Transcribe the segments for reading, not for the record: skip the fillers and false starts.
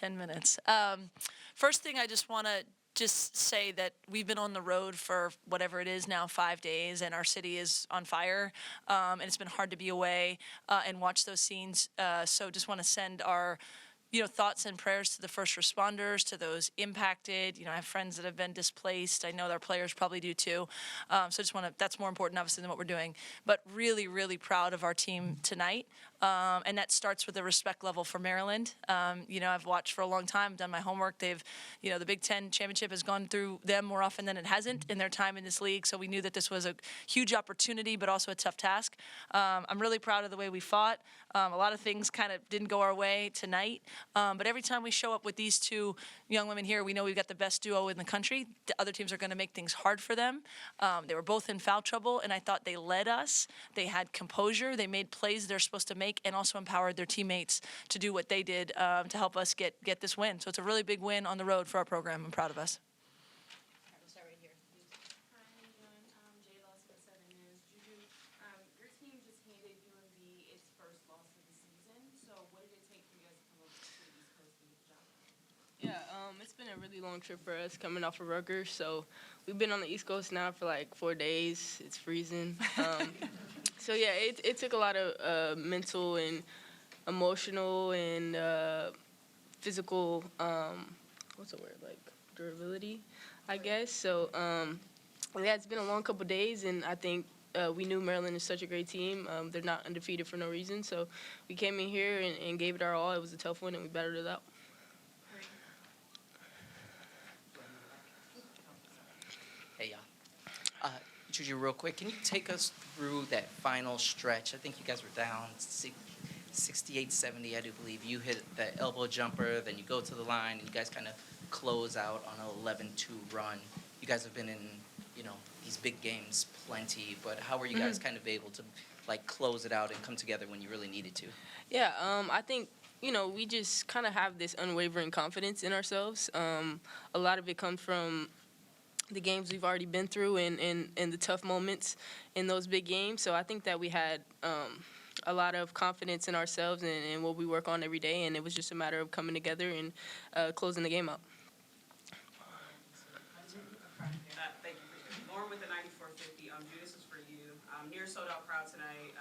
10 minutes. First thing, I just want to just say that we've been on the road for whatever it is now, 5 days, and our city is on fire, and it's been hard to be away and watch those scenes. So just want to send our thoughts and prayers to the first responders, to those impacted. I have friends that have been displaced. I know their players probably do too. So just that's more important, obviously, than what we're doing. But really, really proud of our team tonight. And that starts with the respect level for Maryland. I've watched for a long time, done my homework. They've, the Big Ten championship has gone through them more often than it hasn't in their time in this league. So we knew that this was a huge opportunity, but also a tough task. I'm really proud of the way we fought. A lot of things kind of didn't go our way tonight. But every time we show up with these two young women here, we know we've got the best duo in the country. The other teams are going to make things hard for them. They were both in foul trouble, and I thought they led us. They had composure. They made plays they're supposed to make and also empowered their teammates to do what they did to help us get this win. So it's a really big win on the road for our program. I'm proud of us. We'll start right here. Hi, how you doing? Jay Loss with 7 News. Juju, your team just handed UMB its first loss of the season. So what did it take for you guys to come over to the East Coast to get the job done? Yeah, it's been a really long trip for us coming off of Rutgers. So we've been on the East Coast now for like 4 days. It's freezing. So yeah, it took a lot of mental and emotional and physical, what's the word, like durability, I guess. So yeah, it's been a long couple days, and I think we knew Maryland is such a great team. They're not undefeated for no reason. So we came in here and gave it our all. It was a tough one, and we battled it out. Hey, y'all. Juju, real quick, can you take us through that final stretch? I think you guys were down 68-70, I do believe. You hit the elbow jumper, then you go to the line, and you guys kind of close out on an 11-2 run. You guys have been in, these big games plenty, but how were you guys kind of able to, close it out and come together when you really needed to? Yeah, I think, we just kind of have this unwavering confidence in ourselves. A lot of it comes from the games we've already been through and the tough moments in those big games. So I think that we had a lot of confidence in ourselves and what we work on every day, and it was just a matter of coming together and closing the game out. Thank you. Lauren with the 9450. Judy, this is for you. Near sold-out crowd tonight.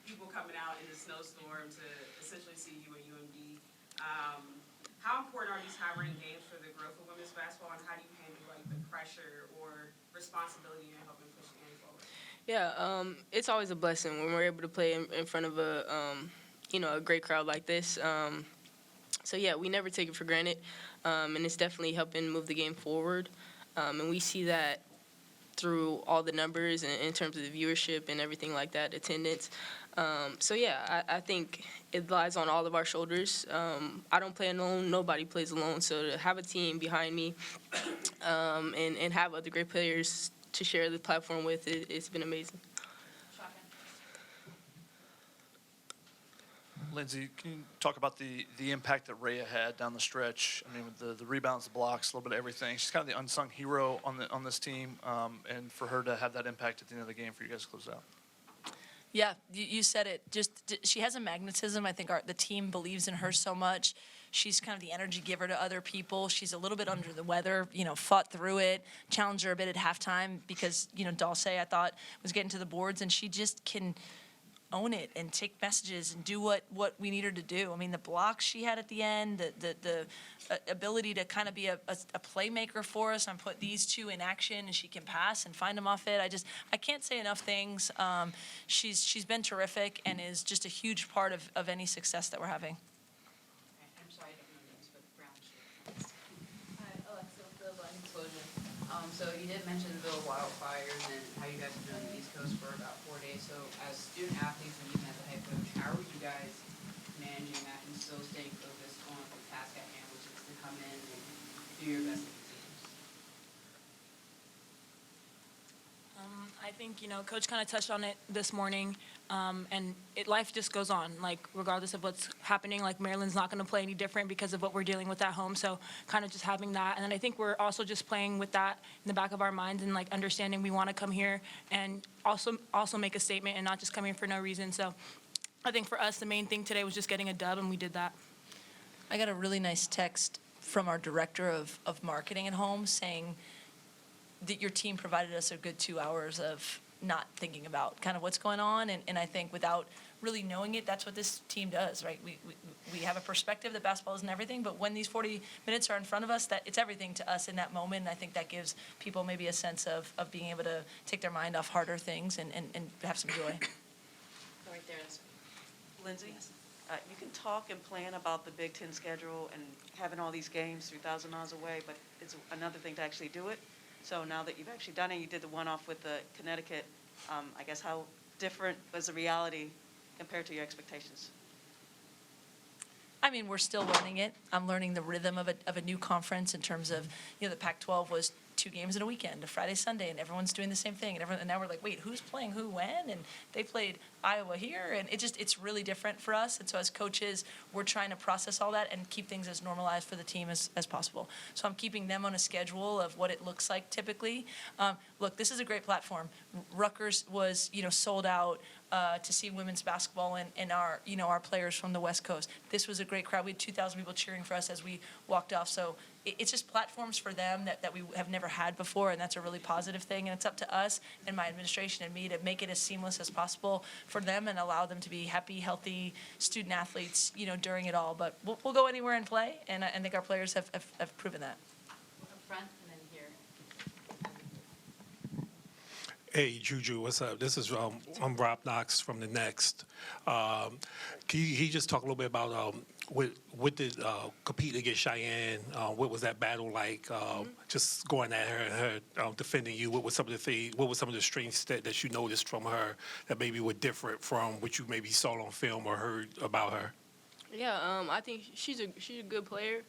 People coming out in the snowstorm to essentially see you and UMD. How important are these high-ranked games for the growth of women's basketball, and how do you handle the pressure or responsibility in helping push the game forward? Yeah, it's always a blessing when we're able to play in front of a great crowd like this. So yeah, we never take it for granted, and it's definitely helping move the game forward. And we see that through all the numbers in terms of the viewership and everything like that, attendance. So yeah, I think it lies on all of our shoulders. I don't play alone. Nobody plays alone. So to have a team behind me and have other great players to share the platform with, it's been amazing. Lindsay, can you talk about the impact that Rhea had down the stretch? I mean, with the rebounds, the blocks, a little bit of everything. She's kind of the unsung hero on this team, and for her to have that impact at the end of the game for you guys to close out. Yeah, you said it. She has a magnetism. I think the team believes in her so much. She's kind of the energy giver to other people. She's a little bit under the weather, fought through it, challenged her a bit at halftime because, Dulce, I thought, was getting to the boards, and she just can own it and take messages and do what we need her to do. I mean, the blocks she had at the end, the ability to kind of be a playmaker for us and put these two in action, and she can pass and find them off it. I can't say enough things. She's been terrific and is just a huge part of any success that we're having. I'm sorry, I don't know names, but brown shit. Hi, Alexa with the Blind Explosion. So you did mention the wildfires and how you guys have been on the East Coast for about 4 days. So as student athletes and even as a head coach, how are you guys managing that and still staying focused on the task at hand, which is to come in and do your best with the teams? I think, Coach kind of touched on it this morning, and life just goes on, regardless of what's happening. Maryland's not going to play any different because of what we're dealing with at home, so kind of just having that. And then I think we're also just playing with that in the back of our minds and, understanding we want to come here and also make a statement and not just come here for no reason. So I think for us, the main thing today was just getting a dub, and we did that. I got a really nice text from our director of marketing at home saying that your team provided us a good 2 hours of not thinking about kind of what's going on. And I think without really knowing it, that's what this team does, right? We have a perspective that basketball isn't everything, but when these 40 minutes are in front of us, that it's everything to us in that moment. And I think that gives people maybe a sense of being able to take their mind off harder things and have some joy. Go right there. Lindsay, you can talk and plan about the Big Ten schedule and having all these games 3,000 miles away, but it's another thing to actually do it. So now that you've actually done it, you did the one-off with the Connecticut, I guess how different was the reality compared to your expectations? I mean, we're still learning it. I'm learning the rhythm of a new conference in terms of, the Pac-12 was 2 games in a weekend, a Friday, Sunday, and everyone's doing the same thing. And now we're like, wait, who's playing who when? And they played Iowa here, and it's really different for us. And so as coaches, we're trying to process all that and keep things as normalized for the team as possible. So I'm keeping them on a schedule of what it looks like typically. Look, this is a great platform. Rutgers was, sold out to see women's basketball and our, our players from the West Coast. This was a great crowd. We had 2,000 people cheering for us as we walked off. So it's just platforms for them that we have never had before, and that's a really positive thing. And it's up to us and my administration and me to make it as seamless as possible for them and allow them to be happy, healthy student athletes, during it all. But we'll go anywhere and play, and I think our players have proven that. Up front and then here. Hey, Juju, what's up? This is I'm Rob Knox from The Next. Can you just talk a little bit about what did competing against Cheyenne? What was that battle like? Just going at her defending you. What were some of the strengths that you noticed from her that maybe were different from what you maybe saw on film or heard about her? Yeah, I think she's a good player,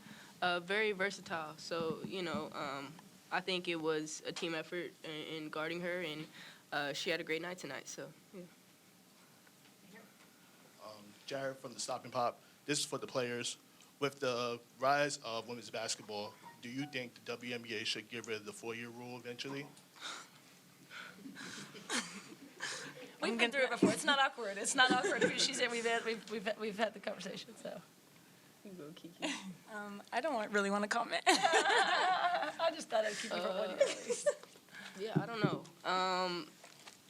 very versatile. So I think it was a team effort in guarding her, and she had a great night tonight. So yeah. Jared from the Stop and Pop. This is for the players. With the rise of women's basketball, do you think the WNBA should get rid of the 4-year rule eventually? We've been through it before. It's not awkward. It's not awkward. She's we've had the conversation. So You go, Kiki. I don't really want to comment. I just thought I'd keep it for 1 year at least. Yeah, I don't know.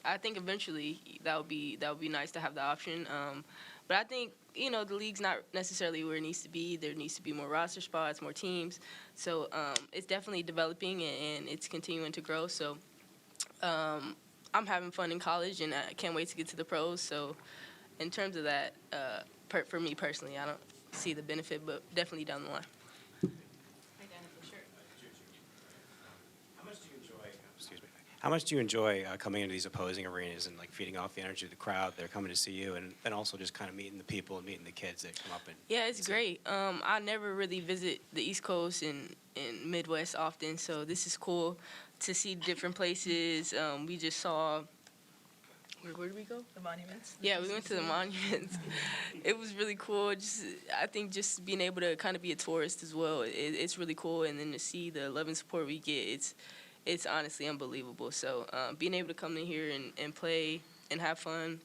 I think eventually that would be nice to have the option. But I think the league's not necessarily where it needs to be. There needs to be more roster spots, more teams. So it's definitely developing and it's continuing to grow. So I'm having fun in college and I can't wait to get to the pros. So in terms of that, for me personally, I don't see the benefit, but definitely down the line. How much do you enjoy coming into these opposing arenas and feeding off the energy of the crowd that are coming to see you, and also just kind of meeting the people and meeting the kids that come up and? Yeah, it's great. I never really visit the East Coast and Midwest often, so this is cool to see different places. We just saw. Where did we go? The monuments. Yeah, we went to the monuments. It was really cool. I think just being able to kind of be a tourist as well, it's really cool. And then to see the love and support we get, it's honestly unbelievable. So being able to come in here and play and have fun,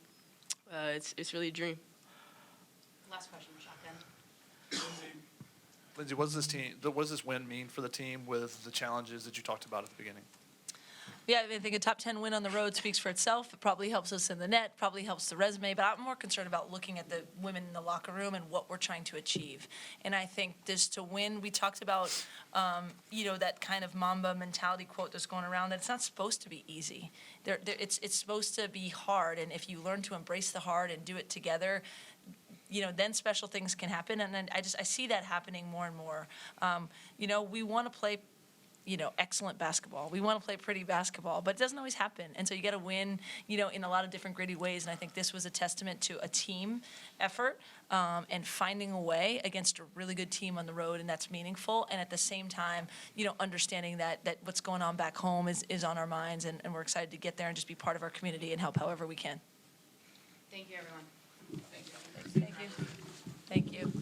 it's really a dream. Last question, shotgun. Lindsay, what does this win mean for the team with the challenges that you talked about at the beginning? Yeah, I think a top 10 win on the road speaks for itself. It probably helps us in the net, probably helps the resume, but I'm more concerned about looking at the women in the locker room and what we're trying to achieve. And I think this to win, we talked about, that kind of Mamba mentality quote that's going around, that it's not supposed to be easy. It's supposed to be hard, and if you learn to embrace the hard and do it together, then special things can happen. And then I see that happening more and more. We want to play excellent basketball. We want to play pretty basketball, but it doesn't always happen. And so you got to win, in a lot of different gritty ways. And I think this was a testament to a team effort and finding a way against a really good team on the road, and that's meaningful. And at the same time, understanding that what's going on back home is on our minds, and we're excited to get there and just be part of our community and help however we can. Thank you, everyone. Thank you. Thank you.